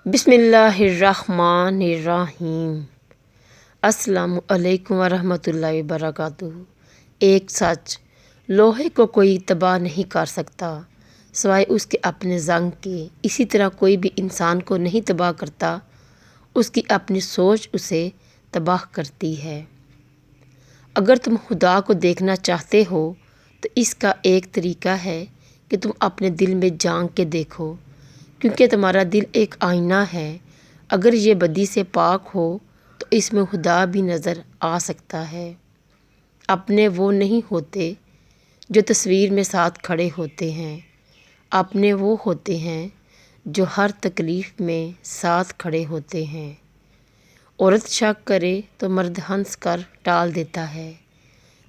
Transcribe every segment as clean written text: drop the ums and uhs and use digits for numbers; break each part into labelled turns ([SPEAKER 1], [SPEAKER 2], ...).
[SPEAKER 1] بسم اللہ الرحمن الرحیم۔ السلام علیکم ورحمۃ اللہ وبرکاتہ۔ ایک سچ، لوہے کو کوئی تباہ نہیں کر سکتا سوائے اس کے اپنے زنگ کے۔ اسی طرح کوئی بھی انسان کو نہیں تباہ کرتا، اس کی اپنی سوچ اسے تباہ کرتی ہے۔ اگر تم خدا کو دیکھنا چاہتے ہو تو اس کا ایک طریقہ ہے کہ تم اپنے دل میں جھانک کے دیکھو، کیونکہ تمہارا دل ایک آئینہ ہے۔ اگر یہ بدی سے پاک ہو تو اس میں خدا بھی نظر آ سکتا ہے۔ اپنے وہ نہیں ہوتے جو تصویر میں ساتھ کھڑے ہوتے ہیں، اپنے وہ ہوتے ہیں جو ہر تکلیف میں ساتھ کھڑے ہوتے ہیں۔ عورت شک کرے تو مرد ہنس کر ٹال دیتا ہے،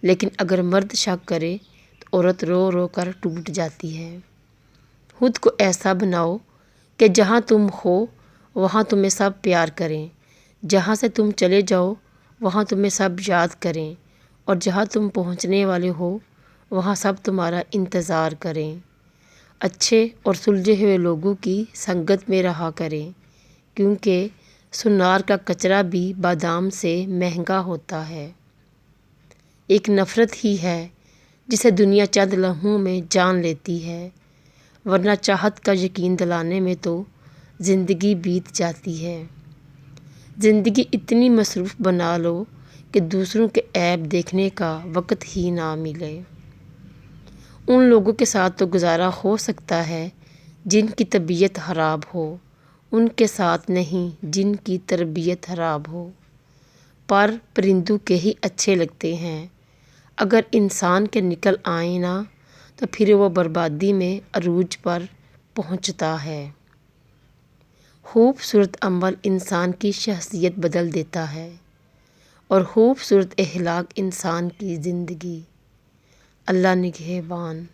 [SPEAKER 1] لیکن اگر مرد شک کرے تو عورت رو رو کر ٹوٹ جاتی ہے۔ خود کو ایسا بناؤ کہ جہاں تم ہو وہاں تمہیں سب پیار کریں، جہاں سے تم چلے جاؤ وہاں تمہیں سب یاد کریں، اور جہاں تم پہنچنے والے ہو وہاں سب تمہارا انتظار کریں۔ اچھے اور سلجھے ہوئے لوگوں کی سنگت میں رہا کریں، کیونکہ سنار کا کچرا بھی بادام سے مہنگا ہوتا ہے۔ ایک نفرت ہی ہے جسے دنیا چند لمحوں میں جان لیتی ہے، ورنہ چاہت کا یقین دلانے میں تو زندگی بیت جاتی ہے۔ زندگی اتنی مصروف بنا لو کہ دوسروں کے عیب دیکھنے کا وقت ہی نہ ملے۔ ان لوگوں کے ساتھ تو گزارا ہو سکتا ہے جن کی طبیعت خراب ہو، ان کے ساتھ نہیں جن کی تربیت خراب ہو۔ پر پرندوں کے ہی اچھے لگتے ہیں، اگر انسان کے نکل آئیں نا تو پھر وہ بربادی میں عروج پر پہنچتا ہے۔ خوبصورت عمل انسان کی شخصیت بدل دیتا ہے، اور خوبصورت اخلاق انسان کی زندگی۔ اللہ نگہبان۔